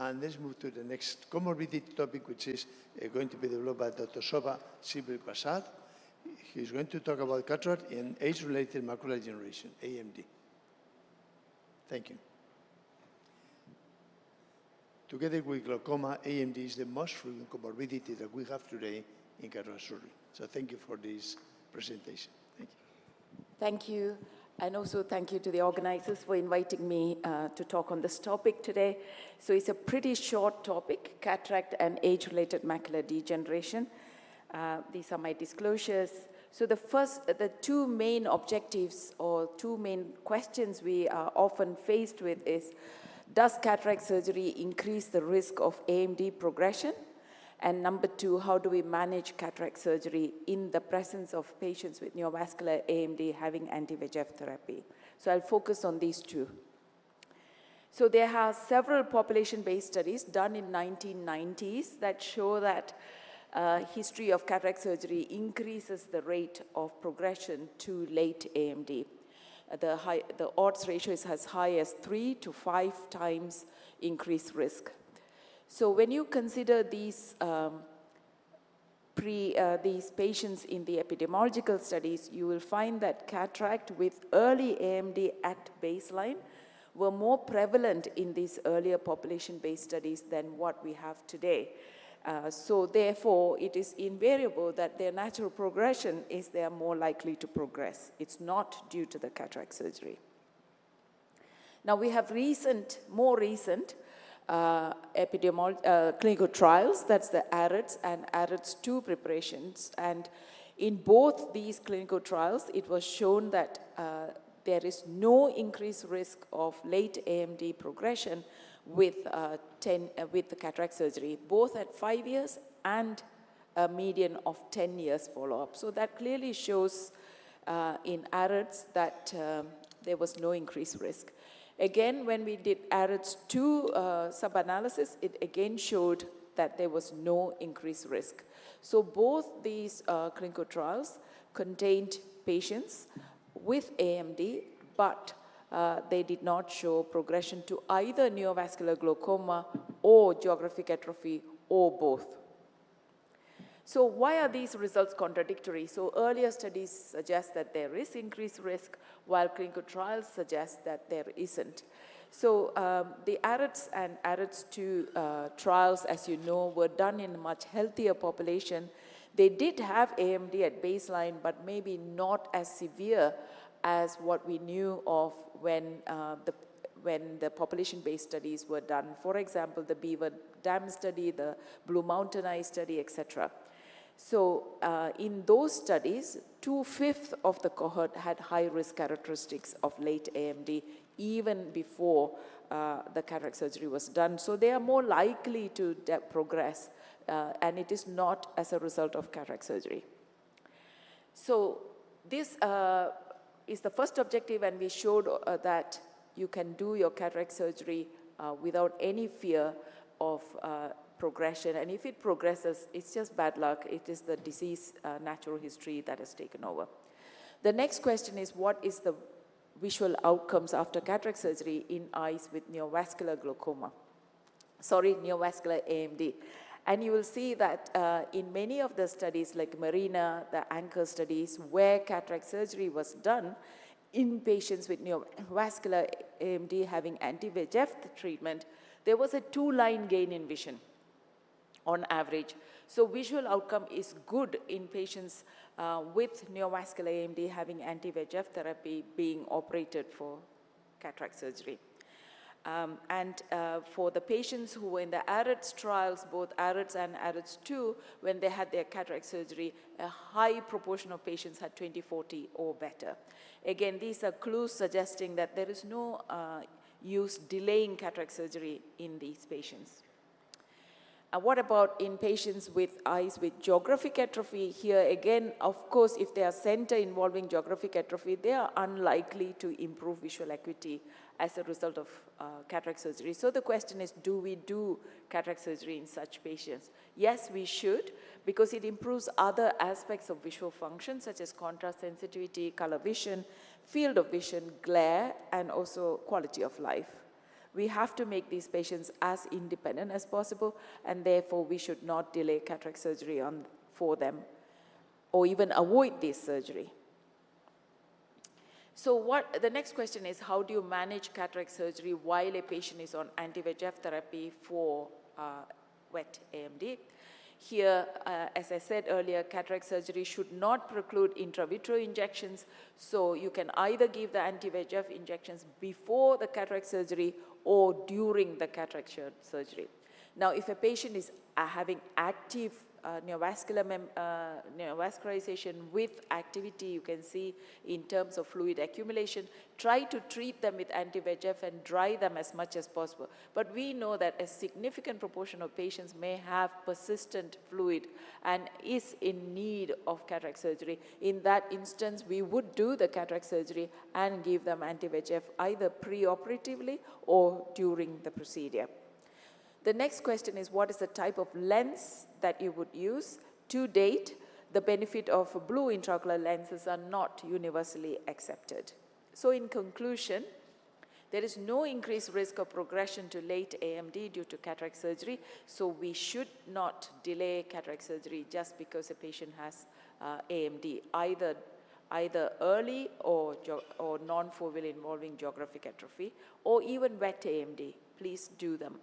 And let's move to the next comorbidity topic, which is going to be developed by Dr. Sobha SIVAPRASAD. He's going to talk about cataract and age-related macular degeneration, AMD. Thank you. Together with glaucoma, AMD is the most frequent comorbidity that we have today in cataract surgery. So thank you for this presentation. Thank you. Thank you. And also thank you to the organizers for inviting me to talk on this topic today. So it's a pretty short topic, cataract and age-related macular degeneration. These are my disclosures. So the two main objectives or two main questions we are often faced with is, does cataract surgery increase the risk of AMD progression? And number two, how do we manage cataract surgery in the presence of patients with neovascular AMD having anti-VEGF therapy? So I'll focus on these two. So there are several population-based studies done in 1990s that show that history of cataract surgery increases the rate of progression to late AMD. The odds ratio is as high as 3 to 5 times increased risk. So when you consider these patients in the epidemiological studies, you will find that cataract with early AMD at baseline were more prevalent in these earlier population-based studies than what we have today. So therefore, it is invariable that their natural progression is they are more likely to progress. It's not due to the cataract surgery. Now we have more recent clinical trials, that's the AREDS and AREDS2 preparations. And in both these clinical trials, it was shown that there is no increased risk of late AMD progression with the cataract surgery, both at 5 years and a median of 10 years follow-up. So that clearly shows in AREDS that there was no increased risk. Again, when we did AREDS2 sub-analysis, it again showed that there was no increased risk. So both these clinical trials contained patients with AMD, but they did not show progression to either neovascular glaucoma or geographic atrophy or both. So why are these results contradictory? So earlier studies suggest that there is increased risk, while clinical trials suggest that there isn't. So the AREDS and AREDS2 trials, as you know, were done in a much healthier population. They did have AMD at baseline, but maybe not as severe as what we knew of when the population-based studies were done. For example, the Beaver Dam study, the Blue Mountain Eye study, etc. So in those studies, 2/5 of the cohort had high-risk characteristics of late AMD even before the cataract surgery was done. So they are more likely to progress, and it is not as a result of cataract surgery. So this is the first objective, and we showed that you can do your cataract surgery without any fear of progression. And if it progresses, it's just bad luck. It is the disease natural history that has taken over. The next question is, what is the visual outcomes after cataract surgery in eyes with neovascular neovascular AMD? And you will see that in many of the studies like Marina, the Anchor studies, where cataract surgery was done in patients with neovascular AMD having anti-VEGF treatment, there was a 2-line gain in vision on average. So visual outcome is good in patients with neovascular AMD having anti-VEGF therapy being operated for cataract surgery. For the patients who were in the AREDS trials, both AREDS and AREDS2, when they had their cataract surgery, a high proportion of patients had 20/40 or better. Again, these are clues suggesting that there is no use delaying cataract surgery in these patients. What about in patients with eyes with geographic atrophy? Here again, of course, if they are center involving geographic atrophy, they are unlikely to improve visual acuity as a result of cataract surgery. So the question is, do we do cataract surgery in such patients? Yes, we should, because it improves other aspects of visual function, such as contrast sensitivity, color vision, field of vision, glare, and also quality of life. We have to make these patients as independent as possible, and therefore we should not delay cataract surgery for them, or even avoid this surgery. So the next question is, how do you manage cataract surgery while a patient is on anti-VEGF therapy for wet AMD? Here, as I said earlier, cataract surgery should not preclude intravitreal injections, so you can either give the anti-VEGF injections before the cataract surgery or during the cataract surgery. Now, if a patient is having active neovascularization with activity, you can see in terms of fluid accumulation, try to treat them with anti-VEGF and dry them as much as possible. But we know that a significant proportion of patients may have persistent fluid and is in need of cataract surgery. In that instance, we would do the cataract surgery and give them anti-VEGF either pre-operatively or during the procedure. The next question is, what is the type of lens that you would use? To date, the benefit of blue intraocular lenses are not universally accepted. So in conclusion, there is no increased risk of progression to late AMD due to cataract surgery, so we should not delay cataract surgery just because a patient has AMD, either early or non-foveal involving geographic atrophy, or even wet AMD. Please do them.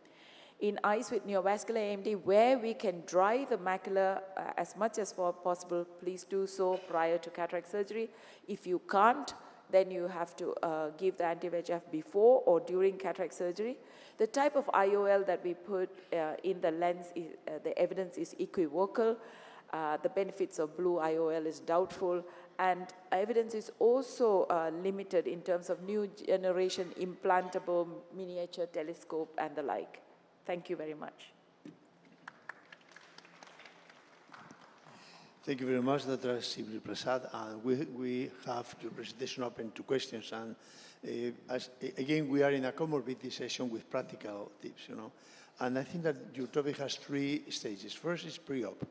In eyes with neovascular AMD, where we can dry the macula as much as possible, please do so prior to cataract surgery. If you can't, then you have to give the anti-VEGF before or during cataract surgery. The type of IOL that we put in the lens, the evidence is equivocal. The benefits of blue IOL is doubtful, and evidence is also limited in terms of new generation implantable miniature telescope and the like. Thank you very much. Thank you very much, Dr. SIVAPRASAD. We have your presentation open to questions. And again, we are in a comorbidity session with practical tips, And I think that your topic has 3 stages. First is pre-op.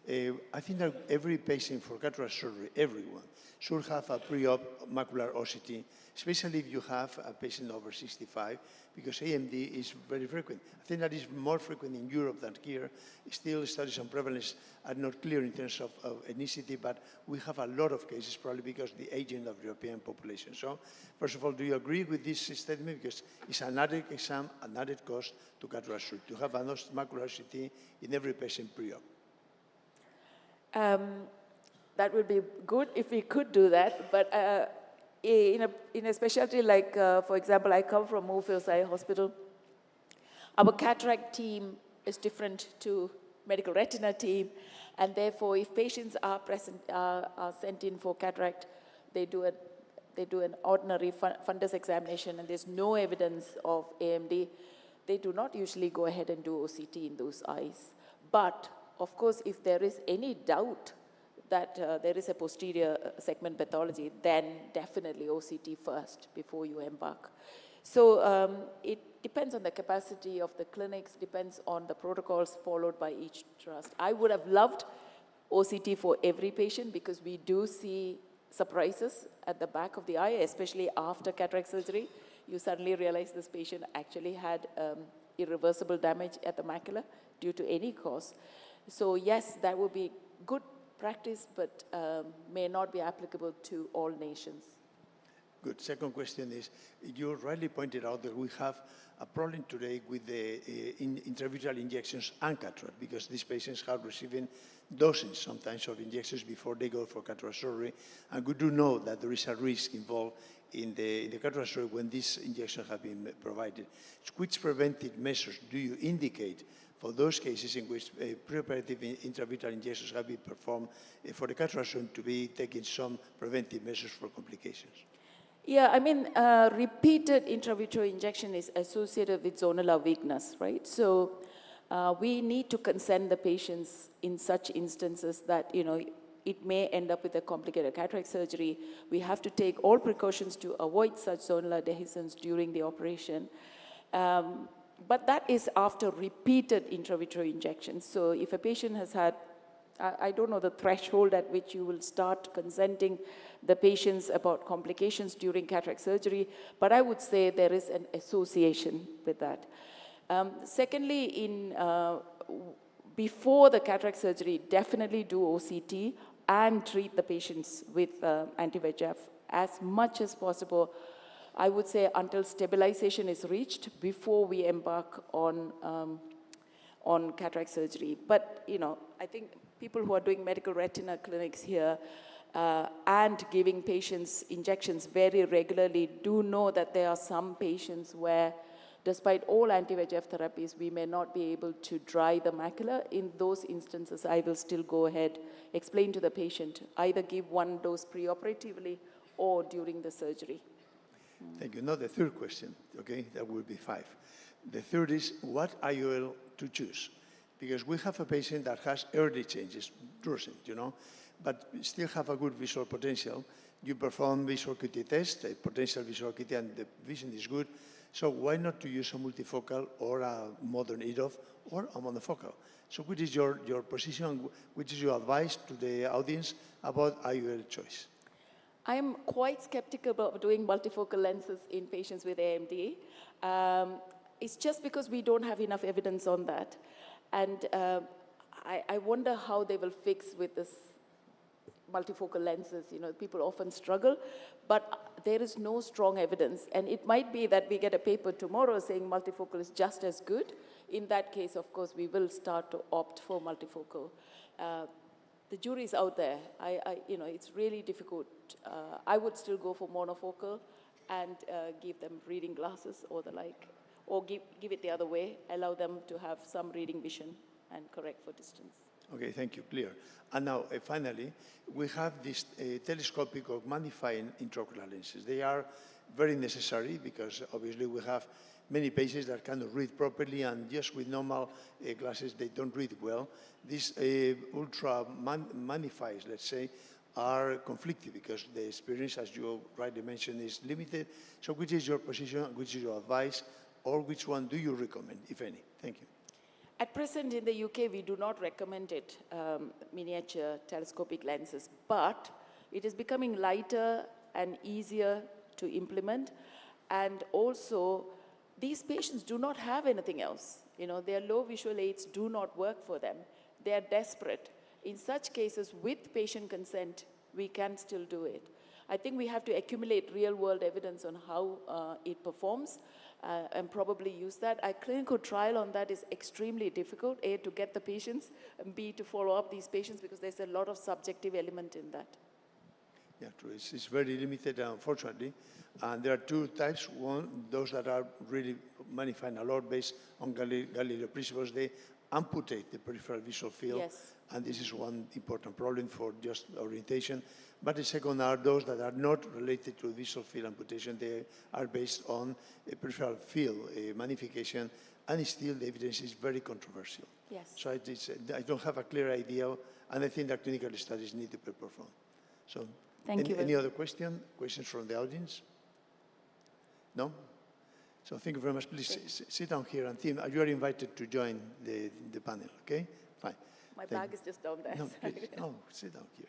I think that every patient for cataract surgery, everyone, should have a pre-op macular OCT, especially if you have a patient over 65, because AMD is very frequent. I think that is more frequent in Europe than here. Still, studies on prevalence are not clear in terms of ethnicity, but we have a lot of cases, probably because of the aging of the European population. So, first of all, do you agree with this statement? Because it's an added exam, an added cost to cataract surgery, to have a macular OCT in every patient pre-op. That would be good if we could do that, but in a specialty like, for example, I come from Moorfields Eye Hospital. Our cataract team is different to medical retina team, and therefore, if patients are sent in for cataract, they do an ordinary fundus examination, and there's no evidence of AMD. They do not usually go ahead and do OCT in those eyes. But of course, if there is any doubt that there is a posterior segment pathology, then definitely OCT first before you embark. So it depends on the capacity of the clinics, depends on the protocols followed by each trust. I would have loved OCT for every patient because we do see surprises at the back of the eye, especially after cataract surgery. You suddenly realize this patient actually had irreversible damage at the macula due to any cause. So yes, that would be good practice, but may not be applicable to all nations. Good. Second question is, you rightly pointed out that we have a problem today with the intravitreal injections and cataract, because these patients are receiving dozens sometimes of injections before they go for cataract surgery, and we do know that there is a risk involved in the cataract surgery when these injections have been provided. Which preventive measures do you indicate for those cases in which preoperative intravitreal injections have been performed for the cataract surgeon to be taking some preventive measures for complications? Yeah, I mean, repeated intravitreal injection is associated with zonular weakness, right? So we need to consent the patients in such instances that, it may end up with a complicated cataract surgery. We have to take all precautions to avoid such zonular dehiscence during the operation. But that is after repeated intravitreal injections. So if a patient has had I don't know the threshold at which you will start consenting the patients about complications during cataract surgery, but I would say there is an association with that. Secondly, before the cataract surgery, definitely do OCT and treat the patients with anti-VEGF as much as possible. I would say until stabilization is reached before we embark on cataract surgery. But, you know, I think people who are doing medical retina clinics here and giving patients injections very regularly do know that there are some patients where, despite all anti-VEGF therapies, we may not be able to dry the macula. In those instances, I will still go ahead, explain to the patient, either give one dose preoperatively or during the surgery. Thank you. Now the third question, okay, that will be 5. The third is what IOL to choose, because we have a patient that has early changes, drusen, you know, but still have a good visual potential. You perform visual acuity test, a potential visual acuity, and the vision is good. So why not to use a multifocal or a modern EDOF or a monofocal? So which is your position, which is your advice to the audience about IOL choice? I am quite skeptical about doing multifocal lenses in patients with AMD. It's just because we don't have enough evidence on that. And I wonder how they will fix with this multifocal lenses. You know, people often struggle, but there is no strong evidence. And it might be that we get a paper tomorrow saying multifocal is just as good. In that case, of course, we will start to opt for multifocal. The jury's out there. You know, it's really difficult. I would still go for monofocal and give them reading glasses or the like, or give it the other way, allow them to have some reading vision and correct for distance. Okay, thank you, clear. And now, finally, we have this telescopic or magnifying intraocular lenses. They are very necessary because obviously we have many patients that cannot read properly, and just with normal glasses, they don't read well. These ultra magnifiers, let's say, are conflicting because the experience, as you rightly mentioned, is limited. So which is your position, which is your advice, or which one do you recommend, if any? Thank you. At present in the UK, we do not recommend it, miniature telescopic lenses, but it is becoming lighter and easier to implement. And also, these patients do not have anything else. You know, their low visual aids do not work for them. They are desperate. In such cases, with patient consent, we can still do it. I think we have to accumulate real-world evidence on how it performs and probably use that. A clinical trial on that is extremely difficult, A, to get the patients, and B, to follow up these patients because there's a lot of subjective element in that. Yeah, true. It's very limited, unfortunately. And there are two types. One, those that are really magnifying a lot based on Galileo principles, they amputate the peripheral visual field. Yes. And this is one important problem for just orientation. But the second are those that are not related to visual field amputation. They are based on a peripheral field magnification, and still the evidence is very controversial. Yes. So I don't have a clear idea, and I think that clinical studies need to be performed. So, Thank you. Any other questions from the audience? No? So thank you very much. Please sit down here, and Tim, you are invited to join the panel, okay? Fine. My bag is just down there. No, please. No, sit down here.